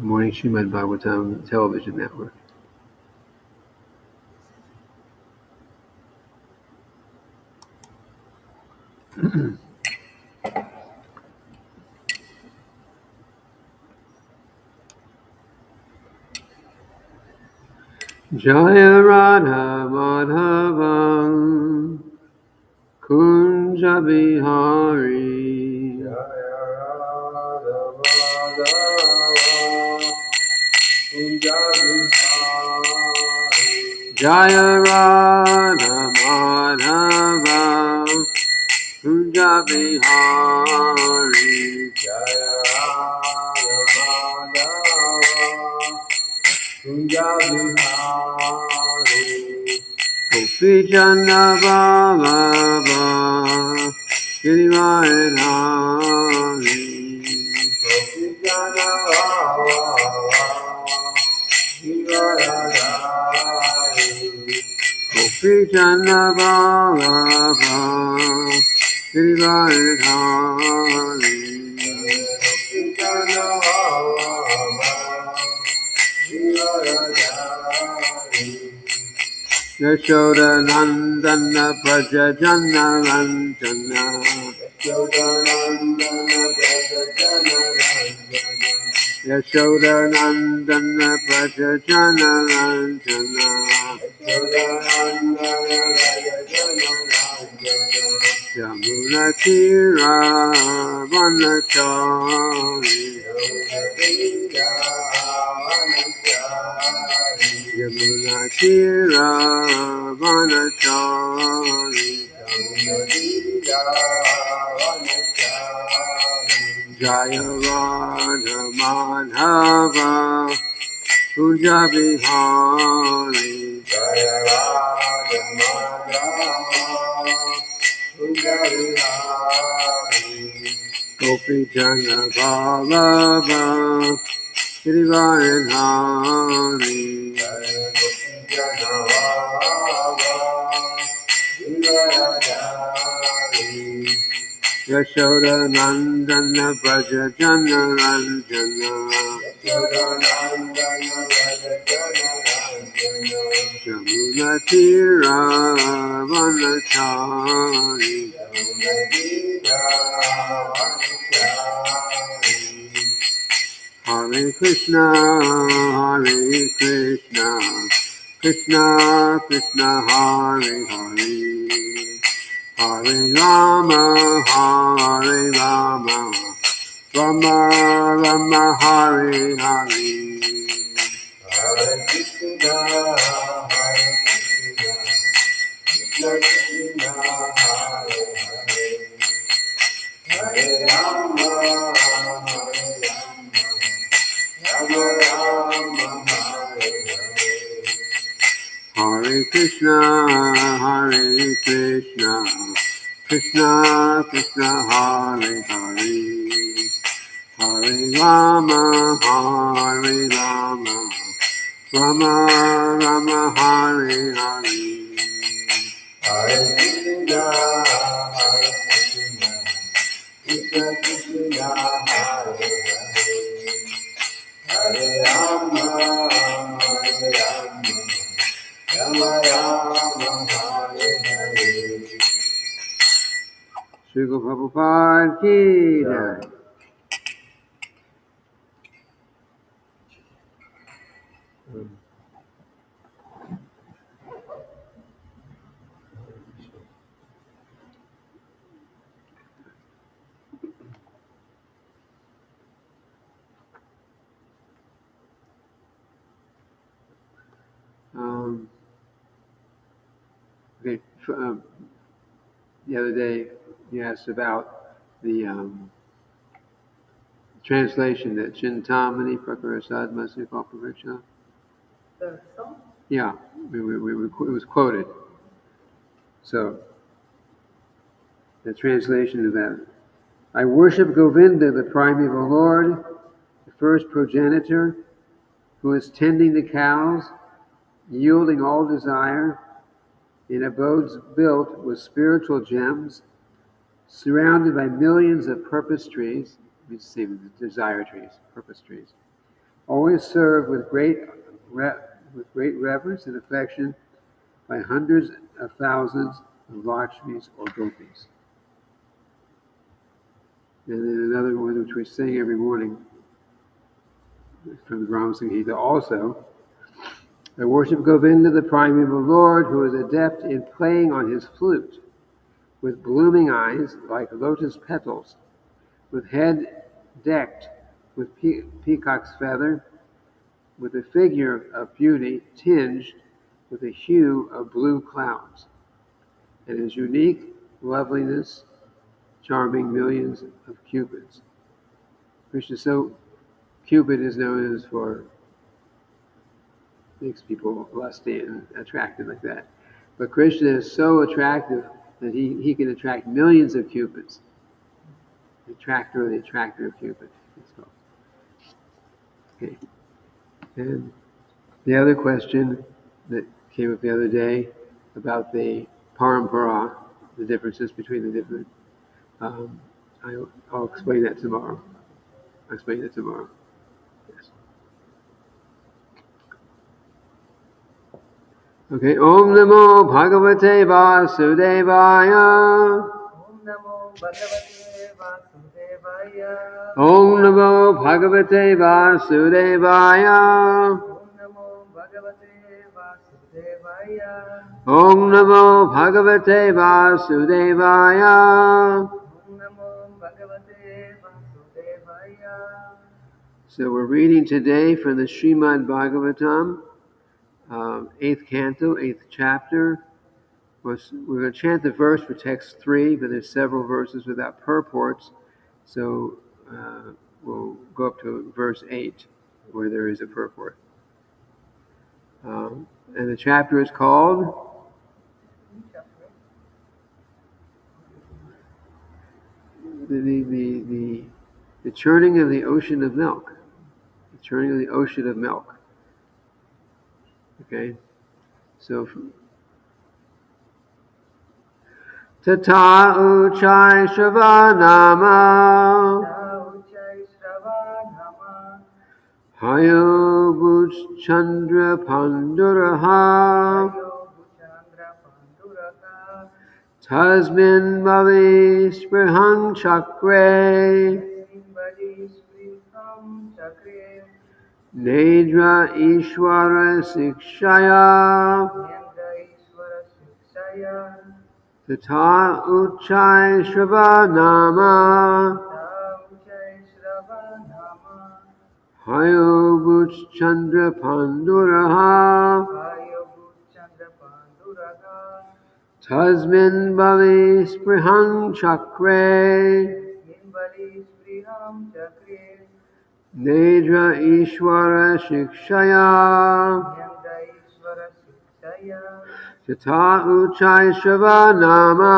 Morning Srimad-bhagavatam Television Network. Jaya Radha Madhavam Kunja Bihari Jaya Radha Madhava Kunja Bihari Jaya Radha Madhava Kunja Bihari Jaya Radha Madhava Kunja Bihari Gopi Chanda Baba Girivaradhari Gopi Jana Bhava Givaradhari Gopi Chanda Baba Girivaradhari Gopi Jana Bhava Givaradhari Yashoda Nandana Praja Jana Ranjana Yoganandana Jana Ranjana Yashoda Nandana Praja Jana Ranjana Yoganandana Jana Ranjana Yamuna Tira Vanachari Yoganandana Vanachari Yamuna Tira Vanachari Jaya Radha Madhava Kunja Bihari Jaya Radha Madhava Kunja Bihari Gopi Jana Ballabha Girivaradhari Jaya Gopi Jana Bhava Givaradhari Yashoda Nandana Braja Jana Ranjana Yoganandana Jana Ranjana Yamuna Tira Vanachari Hare Krishna Krishna Krishna Hare Hare Hare Rama Rama Rama Hare Hare Hare Krishna, Hare Krishna, Krishna Krishna, Hare Hare, Hare Rama, Rama Rama, Hare Hare. Hare Krishna Krishna Krishna Hare Hare Hare Rama Rama Rama Hare Hare Hare Krishna, Hare Krishna, Krishna Krishna, Hare Hare, Hare Rama, Rama Rama, Hare Hare. Srila Prabhupada ki jai. Okay, the other day you asked about the translation that Chintamani Prakarasad Masika Pariksha. The song? Yeah, it was quoted. So, the translation of that. I worship Govinda, the primeval Lord, the first progenitor, who is tending the cows, yielding all desire, in abodes built with spiritual gems, surrounded by millions of purpose trees, means the same as desire trees, purpose trees, always served with great reverence and affection by hundreds of thousands of Lakshmis or Gopis. And then another one which we sing every morning from the Brahma Samhita also. I worship Govinda, the primeval Lord, who is adept in playing on his flute, with blooming eyes like lotus petals, with head decked with peacock's feather, with a figure of beauty tinged with the hue of blue clouds, and his unique loveliness charming millions of cupids. Krishna, so Cupid is known as for makes people lusty and attractive like that. But Krishna is so attractive that he can attract millions of cupids. The attractor of Cupid. It's called. Okay. And the other question that came up the other day about the parampara, the differences between the different. I'll explain that tomorrow. Yes. Okay. Om Namo Bhagavate Vasudevaya. Om Namo Bhagavate Vasudevaya. Om Namo Bhagavate Vasudevaya. Om Namo Bhagavate Vasudevaya. Om Namo Bhagavate Vasudevaya. Om Namo Bhagavate Vasudevaya. So we're reading today from the Srimad-bhagavatam, 8th canto, 8th chapter. We're going to chant the verse for text 3, but there's several verses without purports. So we'll go up to verse 8, where there is a purport. And the chapter is called the Churning of the Ocean of Milk. The Churning of the Ocean of Milk. Okay? So, Tata Uchai Shravanama Uchai Shravanama. Hayo Buch Chandra Panduraha Ayo Bhuchandra Panduraka. Tasmin Bali Sprihang Chakre Simbadi Spriham Chakre. Nedra Ishwara Sikshaya Nendra Ishvara Sikshaya. Tata Uchai Shravanama Uchai Shravanama. Hayo Buch Chandra Panduraha Ayo Bhuchandra Panduraka. Tasmin Bali Sprihang Chakre Simbadi Spriham Chakre. Nedra Ishwara Shikshaya Nendra Ishvara Sikshaya. Tata Uchai Shravanama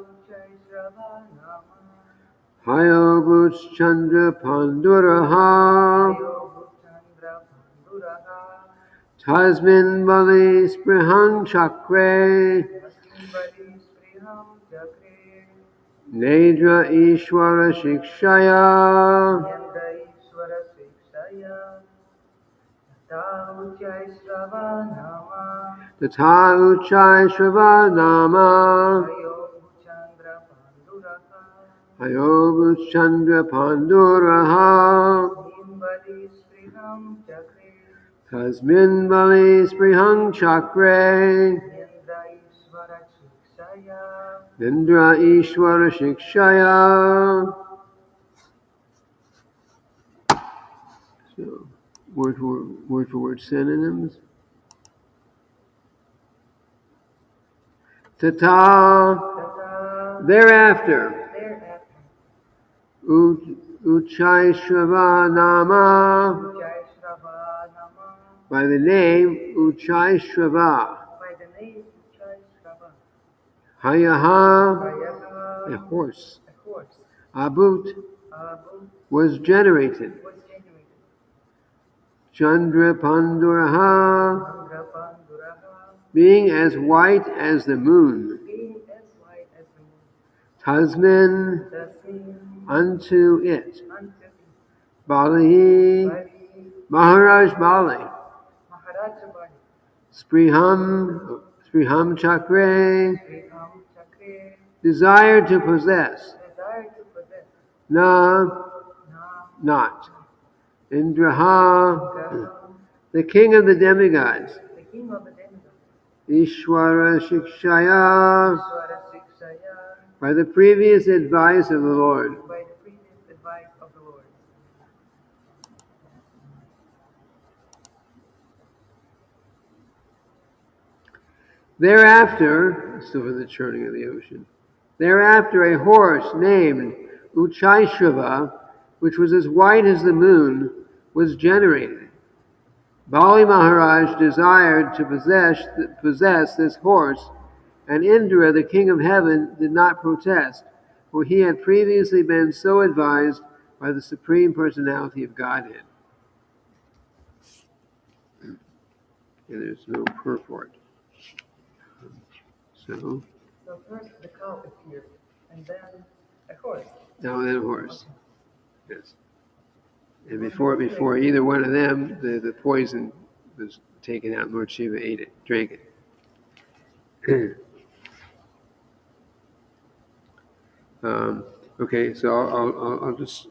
Uchai Shravanama. Hayo Buch Chandra Panduraha Ayo Bhuchandra Panduraka. Tasmin Bali Sprihang Chakre Simbadi Spriham Chakre. Nedra Ishwara Shikshaya Nendra Ishvara Sikshaya. Tata Uchai Shravanama. Tata Uchai Shravanama Ayo Bhuchandra Panduraka. Hayo Buch Chandra Panduraha Simbadi Spriham Chakre. Tasmin Bali Sprihang Chakre Nendra Ishvara Sikshaya. Nendra Ishwara Shikshaya. So, word for word synonyms. Tata, Tata. thereafter. Thereafter. Uchai Shravanama, Uchai Shravanama. by the name Uchai Shrava. By the name Uchai Shrava. Hayaha, Vayaha. a horse. A horse. Abut Abu was generated. was generated. Chandra Panduraha, Chandra Panduraha. being as white as the moon. Being as white as the moon. Tasmin, The same unto it. unto Bali, Bali. Maharaj Bali, Maharaja Bali, Sriham Chakre, Sriham Chakre, desired to possess, desired to possess, na, Na, not, Indraha, Graha, the king of the demigods, the king of the demigods, Ishwara Shikshaya, Swara Sikshaya, by the previous advice of the Lord. by the previous advice of the Lord. Thereafter, still in the churning of the ocean, thereafter a horse named Uchaishrava, which was as white as the moon, was generated. Bali Maharaj desired to possess this horse, and Indra, the king of heaven, did not protest, for he had previously been so advised by the Supreme Personality of Godhead. And there's no purport. So, So first the cow appeared, and then a horse. now then a horse. Yes. And before either one of them, the poison was taken out. Lord Shiva ate it, drank it. Okay, so I'll just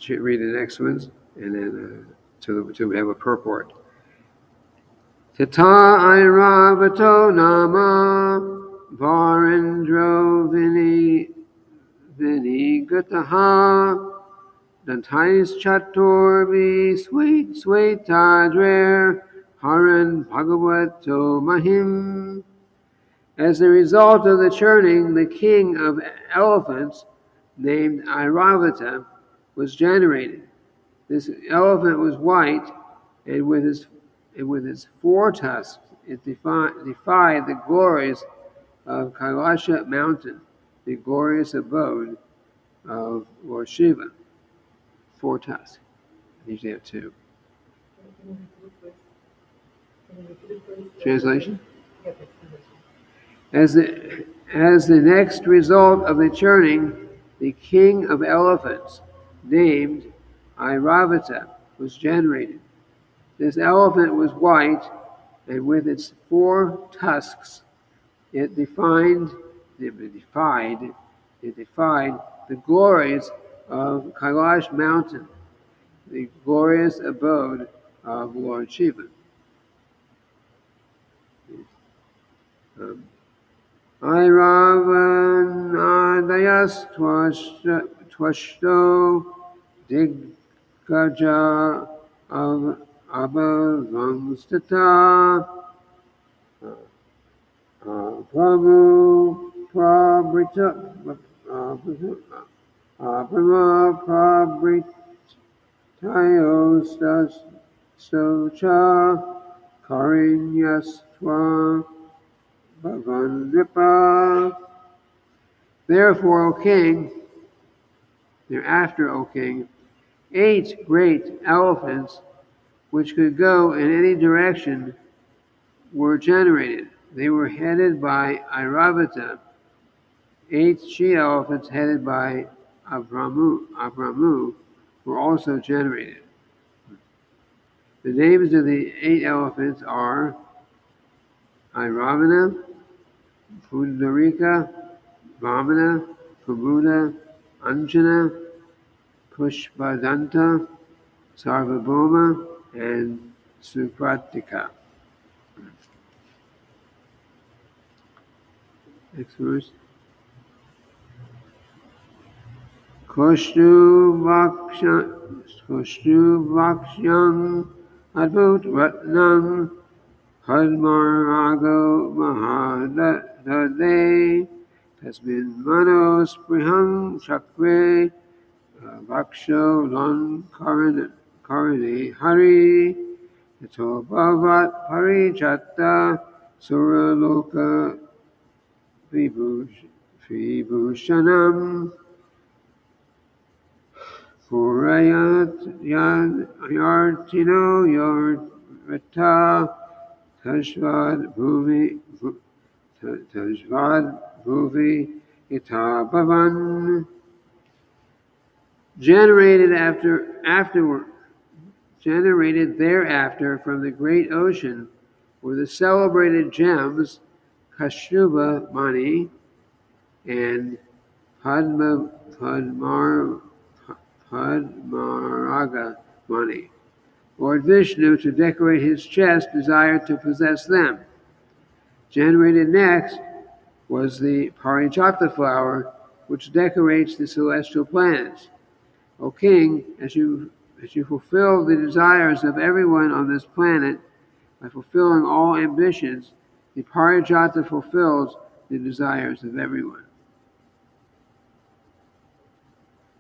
read the next ones, and then till we have a purport. Tata Airavato Nama Varendro Vinigataha Dantais Chaturvi Swaitadrer Haran Bhagavato Mahim. As a result of the churning, the king of elephants, named Airavata, was generated. This elephant was white, and with its four tusks, it defied the glories of Kailasha mountain, the glorious abode of Lord Shiva. Four tusks. I usually have two. Translation? As the next result of the churning, the king of elephants, named Airavata, was generated. This elephant was white, and with its four tusks, it defied the glories of Kailash mountain, the glorious abode of Lord Shiva. Airavanadayas twashto diggaja abhavangstata prabhu prabrita prabritayostocha karinyasva bhavandripa. Therefore, O king, thereafter, O king, 8 great elephants, which could go in any direction, were generated. They were headed by Airavata. 8 she-elephants headed by Abramu were also generated. The names of the 8 elephants are Airavana, Pundarika, Vamana, Kubuda, Anjana, Pushpadanta, Sarvabhauma, and Supratika. Next verse. Koshtu Vakshang Advut Ratnam Hadmarago Mahadade Tasmin Manos Priham Chakre Vaksho Lan Karane Hari Yato Bhavat Parichatta Suraloka Vibhushanam Purayat Yartino Yorvata Tajvad Bhuvi Itabhavan. generated thereafter from the great ocean were the celebrated gems Kashuba Mani and Padmaraga Mani. Lord Vishnu, to decorate his chest, desired to possess them. Generated next was the Parijata flower, which decorates the celestial planets. O king, as you fulfill the desires of everyone on this planet by fulfilling all ambitions, the Parijata fulfills the desires of everyone.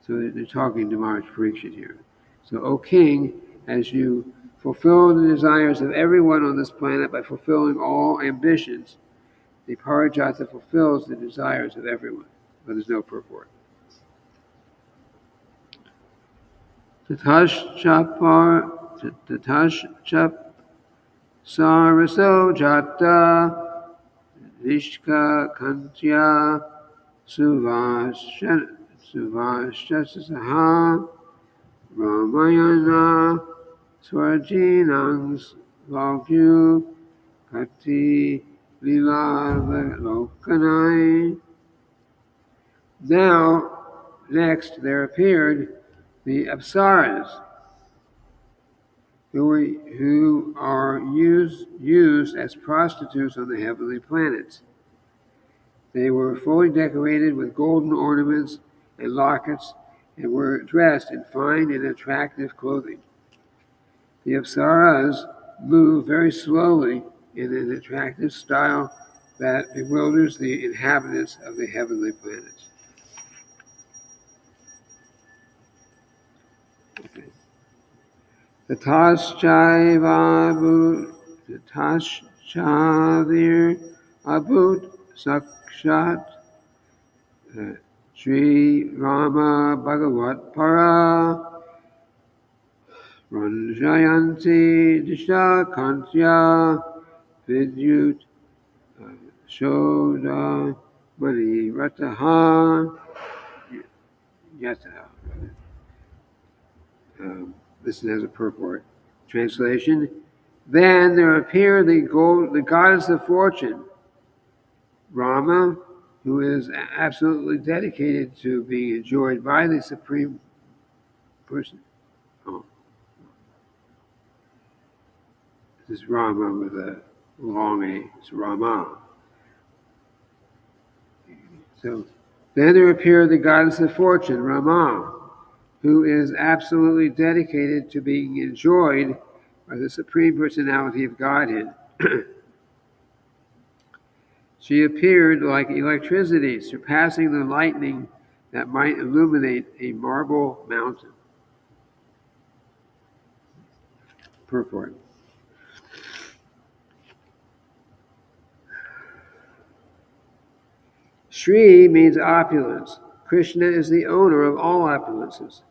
So they're talking to Maharaj Parikshit here. So, O king, as you fulfill the desires of everyone on this planet by fulfilling all ambitions, the Parijata fulfills the desires of everyone. But there's no purport. Tatashchap Saraso Jata Vishka Kantya Suvashchasaha Ramayana Swarjinang Valgyu Kati Lila Lokanai. Now, next there appeared the Apsaras, who are used as prostitutes on the heavenly planets. They were fully decorated with golden ornaments and lockets and were dressed in fine and attractive clothing. The Apsaras move very slowly in an attractive style that bewilders the inhabitants of the heavenly planets. Okay. Tatashchavir Abut Sakshat Sri Rama Bhagavat Para Ranjayanti Disha Kantya Vidyut Shoda Mani Rataha Yataha. This has a purport. Translation: Then there appeared the goddess of fortune, Rama, who is absolutely dedicated to being enjoyed by the Supreme Person. Oh. This is Rama with a long A. It's Rama. So, then there appeared the goddess of fortune, Rama, who is absolutely dedicated to being enjoyed by the Supreme Personality of Godhead. She appeared like electricity, surpassing the lightning that might illuminate a marble mountain. Purport. Shri means opulence. Krishna is the owner of all opulences.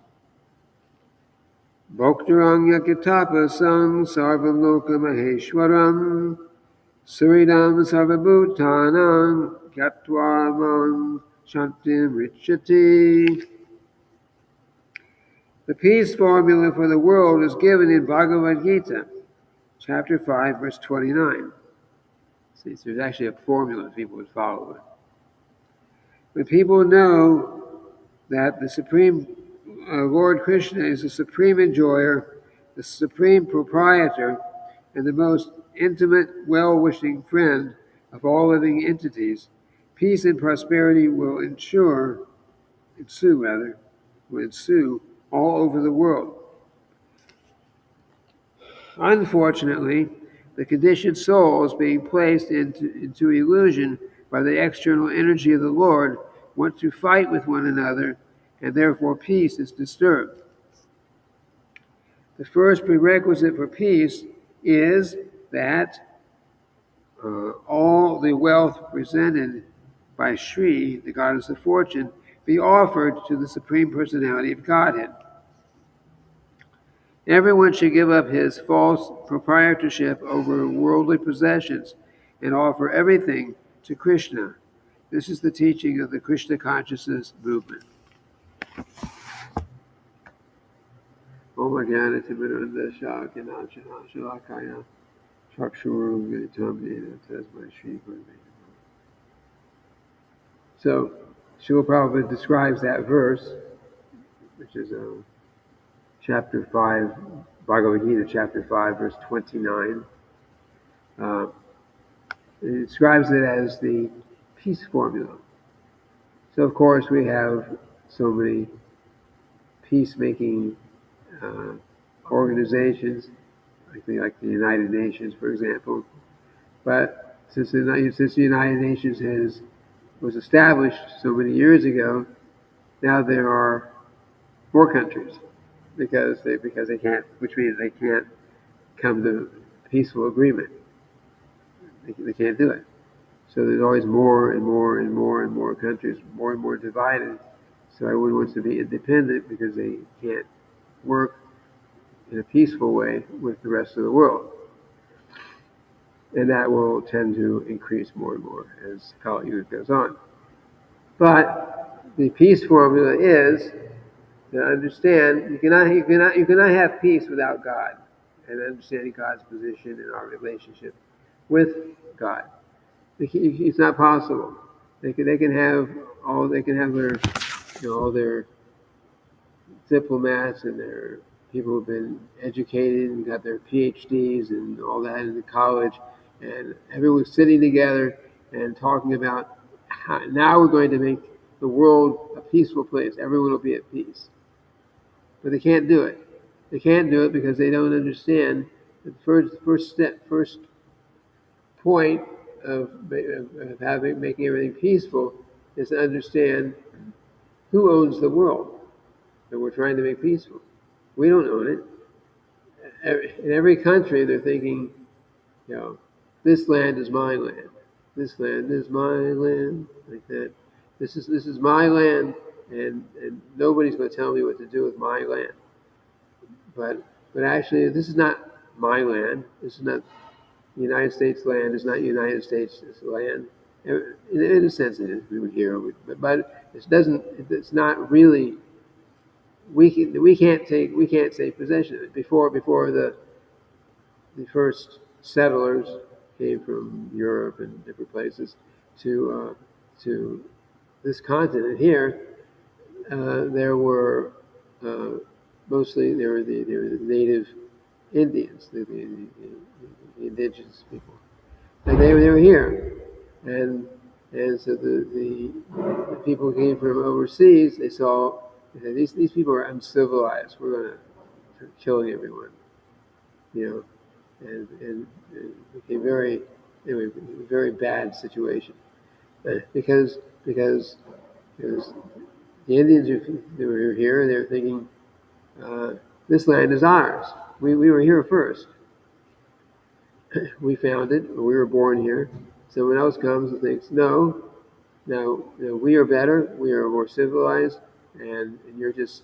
Bhoktarang yakatapasang sarvam loka maheshwaram suridam sarvabhutanam gyatva shantim richati. The peace formula for the world is given in Bhagavad Gita, chapter 5, verse 29. See, so there's actually a formula people would follow it. When people know that the Supreme Lord Krishna is the supreme enjoyer, the supreme proprietor, and the most intimate, well-wishing friend of all living entities, peace and prosperity will ensue all over the world. Unfortunately, the conditioned souls being placed into illusion by the external energy of the Lord want to fight with one another, and therefore peace is disturbed. The first prerequisite for peace is that all the wealth presented by Shri, the goddess of fortune, be offered to the Supreme Personality of Godhead. Everyone should give up his false proprietorship over worldly possessions and offer everything to Krishna. This is the teaching of the Krishna consciousness movement. Om Jnana Timiranda Shakina Shalakaya Chakshuru Vitamina Tasma Shri Guru. So, Srila Prabhupada describes that verse, which is chapter 5, Bhagavad Gita, chapter 5, verse 29. It describes it as the peace formula. So, of course, we have so many peacemaking organizations, like the United Nations, for example. But since the United Nations was established so many years ago, now there are more countries because they can't, which means they can't come to peaceful agreement. They can't do it. So there's always more and more and more and more countries, more and more divided. So everyone wants to be independent because they can't work in a peaceful way with the rest of the world. And that will tend to increase more and more as Kali Yuga goes on. But the peace formula is to understand you cannot have peace without God and understanding God's position in our relationship with God. It's not possible. They can have their all their diplomats and their people who've been educated and got their PhDs and all that in the college, and everyone's sitting together and talking about how now we're going to make the world a peaceful place. Everyone will be at peace. But they can't do it. They can't do it because they don't understand the first point of making everything peaceful is to understand who owns the world that we're trying to make peaceful. We don't own it. In every country, they're thinking, this land is my land. This land is my land, like that. This is my land, and nobody's going to tell me what to do with my land. But actually, this is not my land. This is not the United States land. It's not United States land. In a sense, it is. We would hear, but it doesn't. It's not really. We can't take possession of it. Before the first settlers came from Europe and different places to this continent here, there were mostly there were the native Indians, the indigenous people, and they were here, and so the people who came from overseas, they said, these people are uncivilized. We're going to start killing everyone, and it became a very bad situation because the Indians who were here, they were thinking, this land is ours. We were here first. We found it. We were born here. Someone else comes and thinks, no, we are better. We are more civilized, and you're just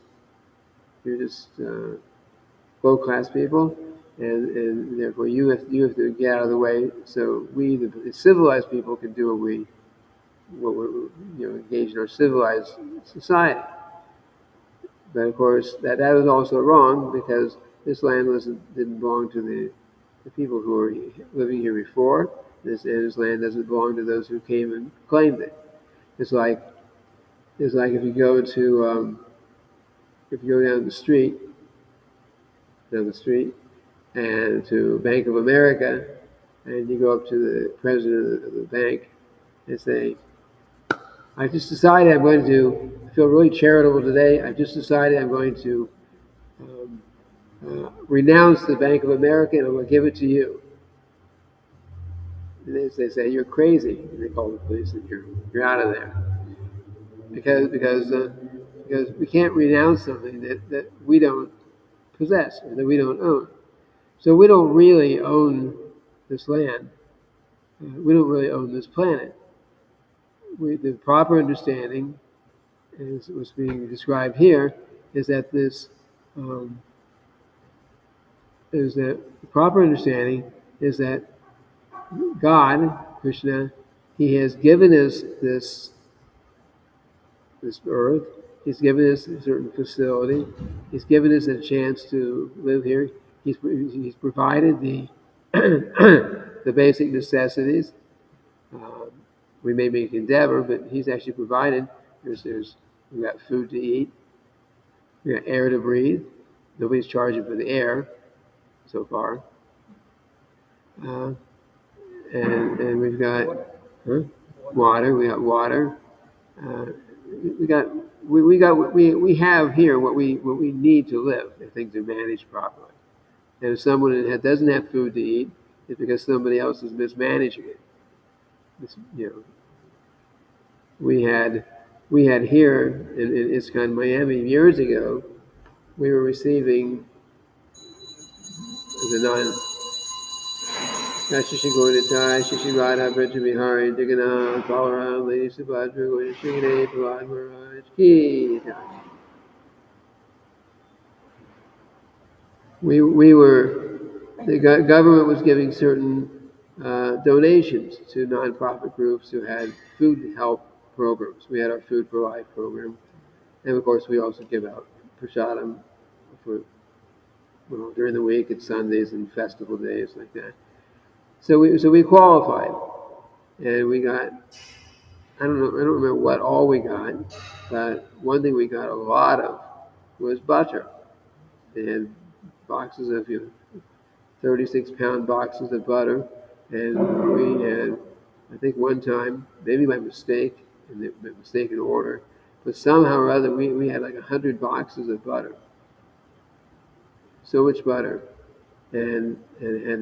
low class people, and therefore you have to get out of the way so we, the civilized people, can do what we're engaged in our civilized society. But of course, that was also wrong because this land didn't belong to the people who were living here before. This land doesn't belong to those who came and claimed it. It's like if you go down the street, and to Bank of America, and you go up to the president of the bank and say, I just decided I feel really charitable today. I've just decided I'm going to renounce the Bank of America and I'm going to give it to you. And they say, you're crazy. And they call the police and you're out of there. Because we can't renounce something that we don't possess or that we don't own. So we don't really own this land. We don't really own this planet. The proper understanding, as was being described here, is that the proper understanding is that God, Krishna, He has given us this earth. He's given us a certain facility. He's given us a chance to live here. He's provided the the basic necessities. We may make endeavor, but he's actually provided. We got food to eat. We got air to breathe. Nobody's charging for the air so far. And we've got water. We got water. We have here what we need to live if things are managed properly. And if someone doesn't have food to eat, it's because somebody else is mismanaging it. We had here in ISKCON Miami years ago, we were receiving the non Shishi Gornitai, Shishi Radha, Braja Bihari, Digana, Balaram, Lady Subhadra, Goya Shigane, Prahlad Maharaj, Ki. The government was giving certain donations to nonprofit groups who had food help programs. We had our Food for Life program, and of course we also give out prasadam for during the week at Sundays and festival days like that. So we qualified, and we got I don't remember what all we got, but one thing we got a lot of was butter. They had boxes of 36-pound boxes of butter, and we had, I think one time, maybe by mistake, in the mistaken order, but somehow or other we had like 100 boxes of butter. So much butter, and it had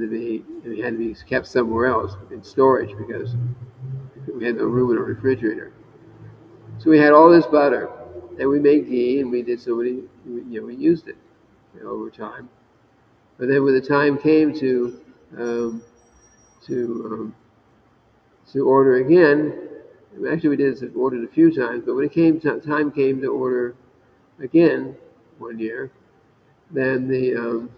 to be kept somewhere else in storage because we had no room in a refrigerator. So we had all this butter, and we made ghee, and we did so many, we used it over time. But then when the time came to order again, actually we ordered a few times, but when it time came to order again one year, then the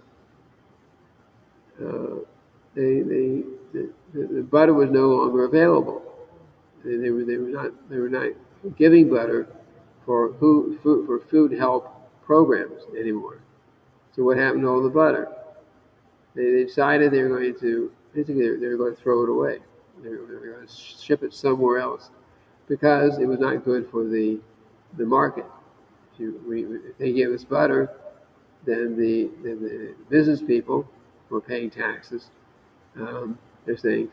butter was no longer available. They were not giving butter for food help programs anymore. So what happened to all the butter? They decided they were going to throw it away. They were going to ship it somewhere else because it was not good for the market. If they gave us butter, then the business people were paying taxes. They're saying,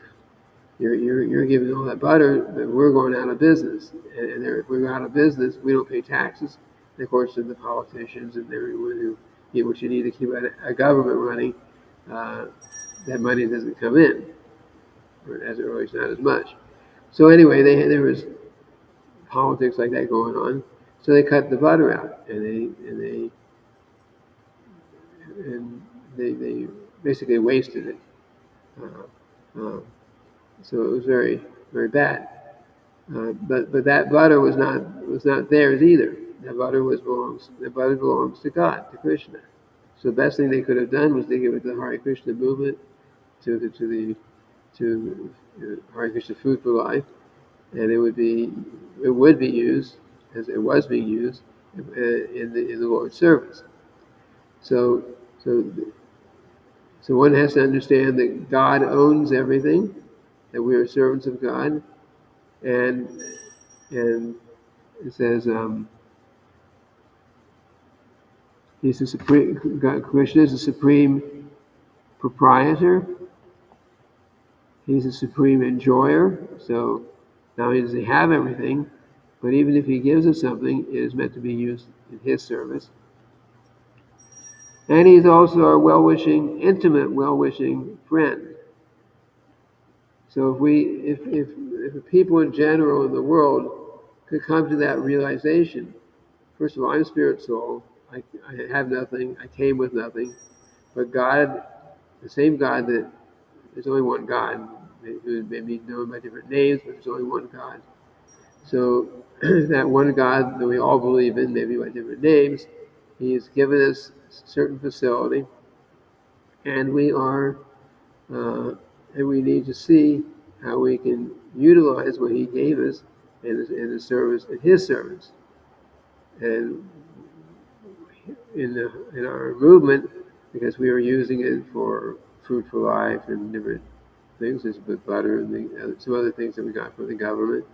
you're giving all that butter, but we're going out of business. And if we're out of business, we don't pay taxes. And of course, the politicians and everyone what you need to keep a government running, that money doesn't come in, or as always not as much. So anyway, there was politics like that going on. So they cut the butter out, and they basically wasted it. So it was very, very bad. But that butter was not theirs either. That butter belongs to God, to Krishna. So the best thing they could have done was to give it to the Hare Krishna movement, to Hare Krishna Food for Life, and it would be used as it was being used in the Lord's service. So one has to understand that God owns everything, that we are servants of God, and it says he's the supreme. God, Krishna is the supreme proprietor. He's the supreme enjoyer. So not only does he have everything, but even if he gives us something, it is meant to be used in his service. And he's also our intimate well-wishing friend. So if the people in general in the world could come to that realization, first of all, I'm a spirit soul. I have nothing. I came with nothing. But God, the same God there's only one God. It may be known by different names, but there's only one God. So that one God that we all believe in, maybe by different names, he has given us a certain facility, and we need to see how we can utilize what he gave us in his service. And in our movement, because we were using it for Food for Life and different things, as with butter and some other things that we got from the government.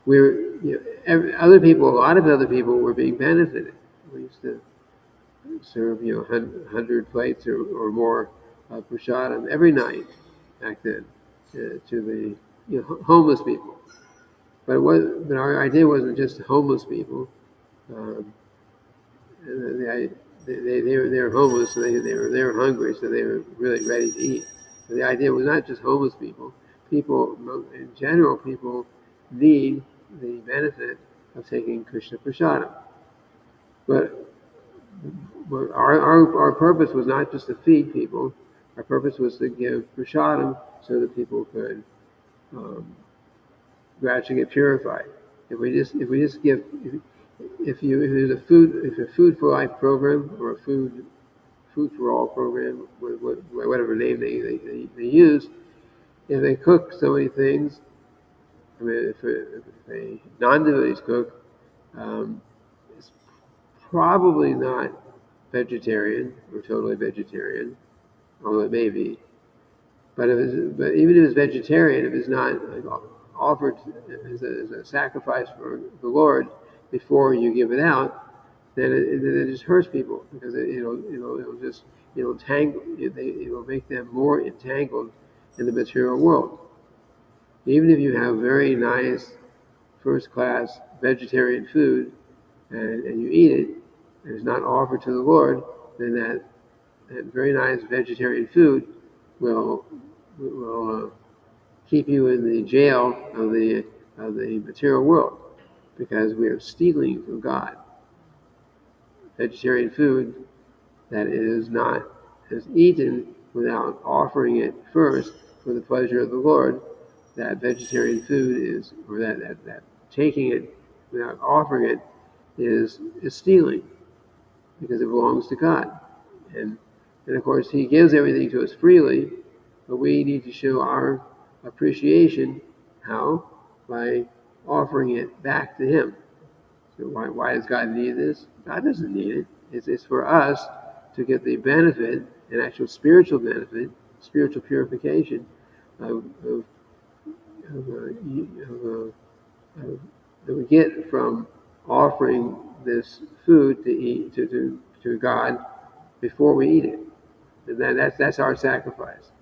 We were, a lot of other people were being benefited. We used to serve, 100 plates or more of prasadam every night back then to the homeless people. But our idea wasn't just homeless people. Um, they were homeless, so they were hungry, so they were really ready to eat. So the idea was not just homeless people. People in general, people need the benefit of taking Krishna prasadam. But our purpose was not just to feed people. Our purpose was to give prasadam so that people could gradually get purified. If we just give, if there's a food for life program or a food for all program, whatever name they use, if they cook so many things, I mean, if a non-devotees cook, it's probably not vegetarian or totally vegetarian, although it may be. But even if it's vegetarian, if it's not offered as a sacrifice for the Lord before you give it out, then it just hurts people because it'll make them more entangled in the material world. Even if you have very nice first class vegetarian food and you eat it and it's not offered to the Lord, then that very nice vegetarian food will keep you in the jail of the material world because we are stealing from God. Vegetarian food that is eaten without offering it first for the pleasure of the Lord, that vegetarian food is, or that taking it without offering it is stealing because it belongs to God. And of course, He gives everything to us freely, but we need to show our appreciation. How? By offering it back to Him. So why does God need this? God doesn't need it. It's for us to get the benefit, an actual spiritual benefit, spiritual purification that we get from offering this food to eat to God before we eat it. And that's our sacrifice.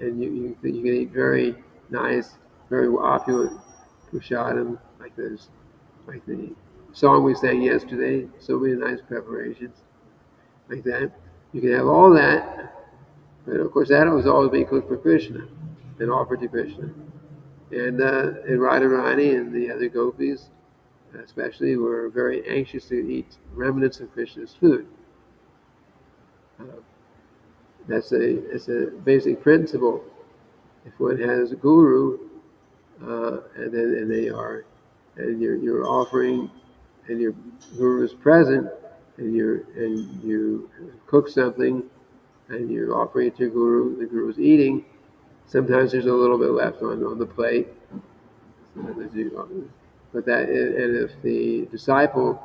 And you can eat very nice, very opulent prasadam like the song we sang yesterday. So many nice preparations like that. You can have all that, but of course that was always being cooked for Krishna and offered to Krishna. And Radharani and the other gopis, especially, were very anxious to eat remnants of Krishna's food. That's a basic principle. If one has a guru, and you're offering, and your guru is present, and you cook something, and you're offering it to your guru, the guru's eating. Sometimes there's a little bit left on the plate, but and if the disciple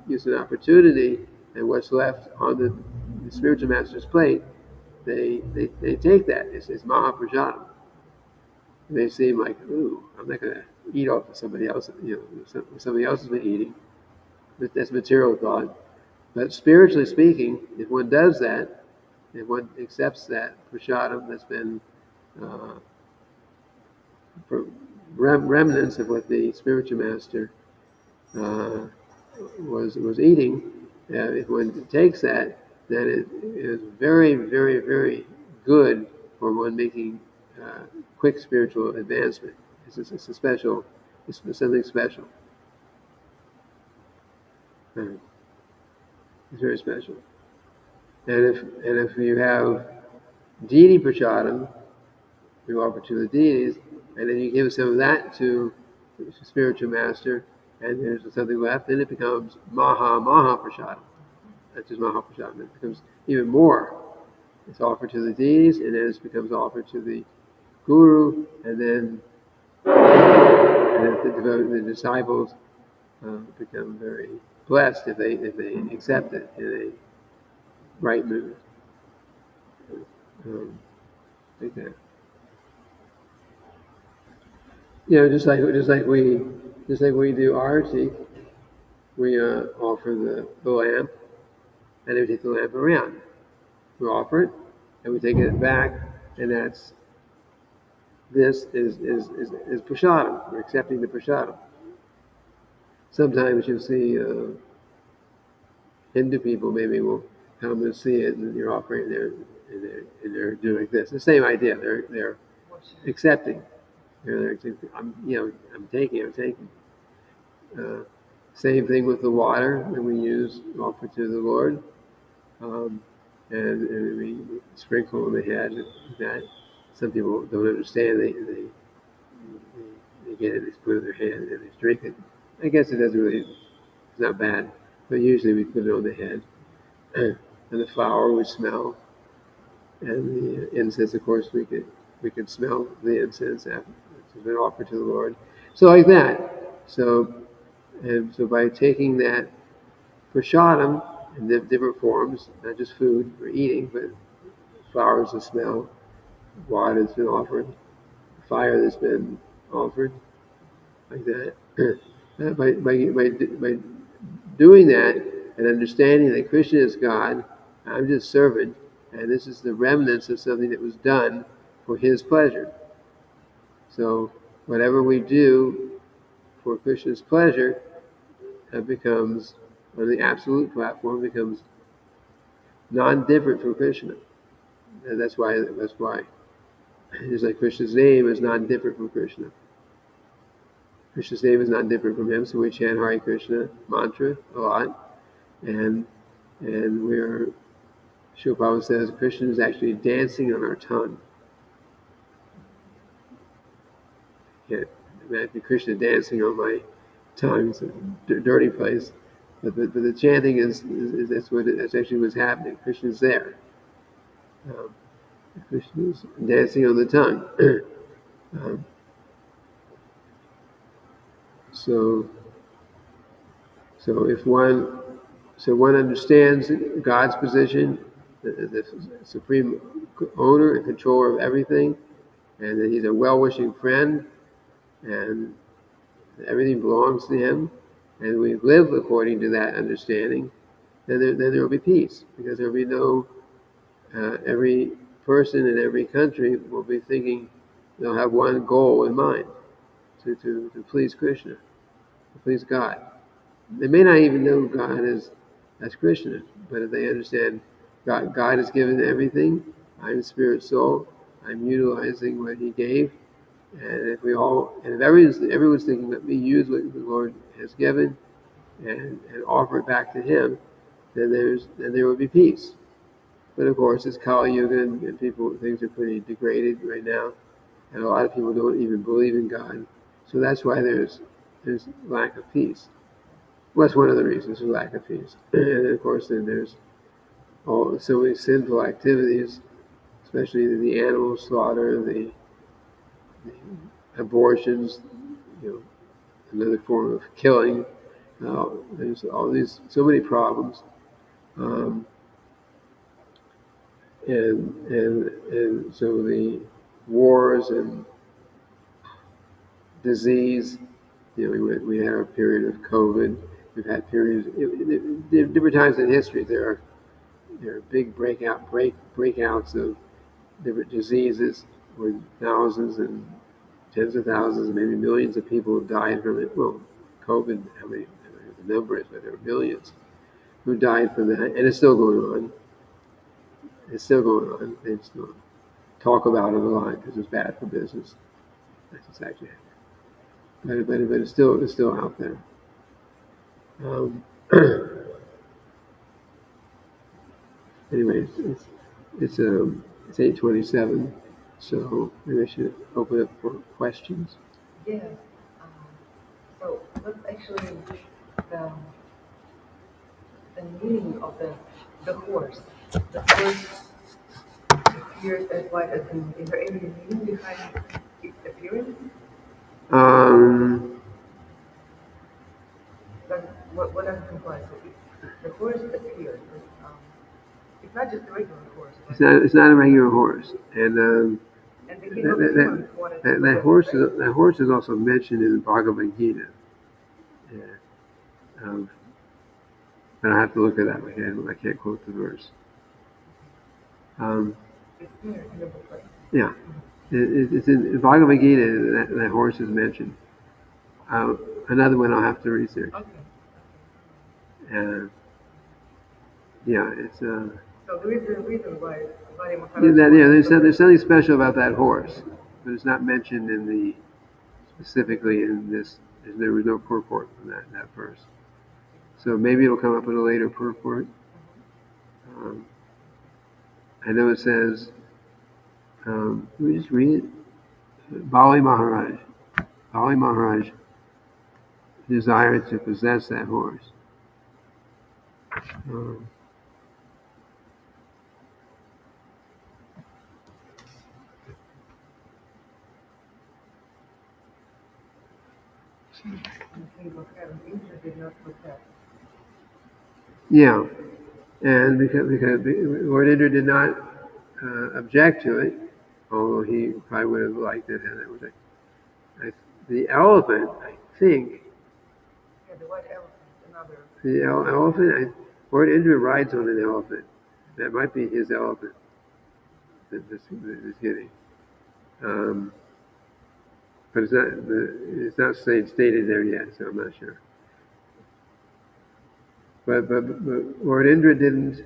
uses an opportunity, and what's left on the spiritual master's plate, they take that. It's Mahaprasadam. They seem like, ooh, I'm not going to eat off of somebody else. Somebody else has been eating. That's material thought. But spiritually speaking, if one does that, if one accepts that prasadam that's been remnants of what the spiritual master was eating, if one takes that, then it is very, very, very good for one making quick spiritual advancement. It's something special. It's very special. And if you have deity prasadam, you offer to the deities, and then you give some of that to the spiritual master, and there's something left, then it becomes Maha prasadam. That's just Maha prasadam. It becomes even more. It's offered to the deities, and then it becomes offered to the guru, and then the disciples become very blessed if they accept it in a right mood. Like that. Just like we do arati, we offer the lamp, and then we take the lamp around. We offer it, and we take it back, and this is prasadam. We're accepting the prasadam. Sometimes you'll see Hindu people maybe will come and see it, and you're offering there, and they're doing this. The same idea. They're accepting. They're accepting. I'm taking. Same thing with the water that we offer to the Lord, and we sprinkle on the head. That some people don't understand. They get it. They put it in their hand and they drink it. I guess it doesn't really. It's not bad, but usually we put it on the head. And the flower we smell, and the incense. Of course, we could smell the incense after it's been offered to the Lord. So like that. So by taking that prasadam in different forms, not just food or eating, but flowers to smell, water that's been offered, fire that's been offered, like that. By doing that and understanding that Krishna is God, I'm just servant, and this is the remnants of something that was done for His pleasure. So whatever we do for Krishna's pleasure becomes, on the absolute platform, becomes non-different from Krishna. And that's why. Just like Krishna's name is non-different from Krishna. Krishna's name is not different from Him, so we chant Hare Krishna mantra a lot, and we're. Srila Prabhupada says Krishna is actually dancing on our tongue. Can't imagine Krishna dancing on my tongue. It's a dirty place, but the chanting is that's actually what's happening. Krishna's there. Krishna's dancing on the tongue. So if one understands God's position, the supreme owner and controller of everything, and that He's a well-wishing friend, and everything belongs to Him, and we live according to that understanding, then there will be peace, because there will be no. Every person in every country will be thinking they'll have one goal in mind, to please Krishna, to please God. They may not even know God as Krishna, but if they understand God has given everything, I'm spirit soul, I'm utilizing what He gave, and if everyone's thinking, let me use what the Lord has given and offer it back to Him, then there will be peace. But of course, it's Kali Yuga, and things are pretty degraded right now, and a lot of people don't even believe in God. So that's why there's lack of peace. Well, that's one of the reasons for lack of peace. And of course, then there's so many sinful activities, especially the animal slaughter, the abortions, another form of killing. There's so many problems, and so the wars and disease. We had a period of COVID. We've had periods, different times in history. There are big breakouts of different diseases, where thousands and tens of thousands, maybe millions of people have died from it. Well, COVID, I don't know what the number is, but there are millions who died from that, and it's still going on. It's still going on. They just don't talk about it a lot because it's bad for business. That's what's actually happening. But it's still out there. Anyways, it's 8:27, so maybe I should open up for questions. Yes. So what's actually the meaning of the horse? The horse appears as white as in. Is there any meaning behind its appearance? whatever complies. So the horse appeared. It's not just a regular horse. It's not a regular horse, and And the king of the demons wanted to that horse is also mentioned in the Bhagavad Gita. Yeah. But I have to look it up. I can't quote the verse. It's there in the booklet. Yeah, it's in Bhagavad Gita. That horse is mentioned. Another one I'll have to research. Okay. Yeah, it's. So there is a reason why There's something special about that horse, but it's not mentioned in the specifically in this. There was no purport from that verse. So maybe it'll come up in a later purport. I know it says. Let me just read it. Bali Maharaj desired to possess that horse. Yeah, and because Lord Indra did not object to it, although he probably would have liked it had it was the elephant. I think. Yeah, the white elephant, another. The elephant. Lord Indra rides on an elephant. That might be his elephant. This hitting. But it's not stated there yet, so I'm not sure. But Lord Indra didn't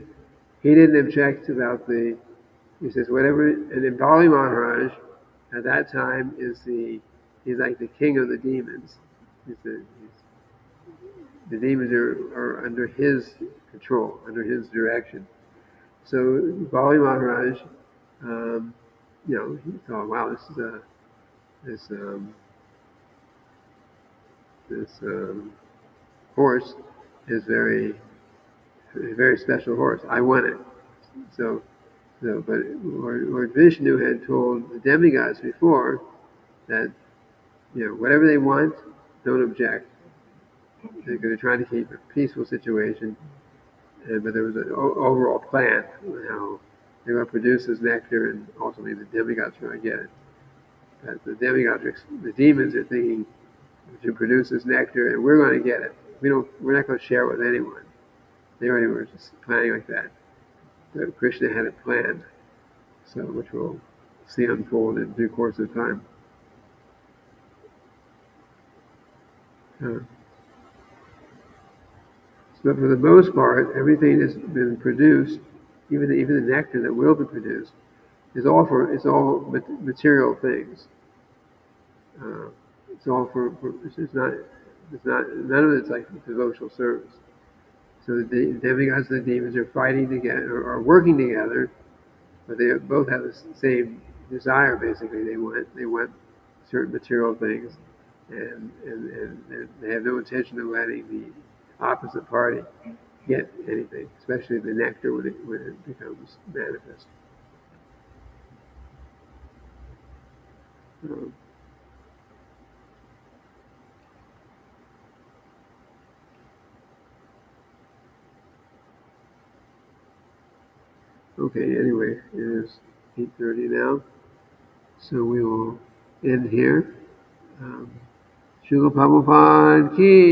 object about he says whatever, and in Bali Maharaj at that time he's like the king of the demons. The demons are under his control, under his direction. So Bali Maharaj, he thought, wow, this horse is a very special horse. I want it. But Lord Vishnu had told the demigods before that, whatever they want, don't object. They're going to try to keep a peaceful situation, but there was an overall plan on how they're going to produce this nectar, and ultimately the demigods are going to get it. But the demons are thinking to produce this nectar, and we're going to get it. We're not going to share it with anyone. They already were just planning like that. But Krishna had it planned, so which we'll see unfold in due course of time. But for the most part, everything that's been produced, even the nectar that will be produced, is all material things. It's all for none of it's like devotional service. So the demigods and the demons are fighting together, or are working together, but they both have the same desire. Basically, they want certain material things, and they have no intention of letting the opposite party get anything, especially the nectar when it becomes manifest. Okay, anyway, it is 8:30 now, so we will end here. Srila Prabhupada ki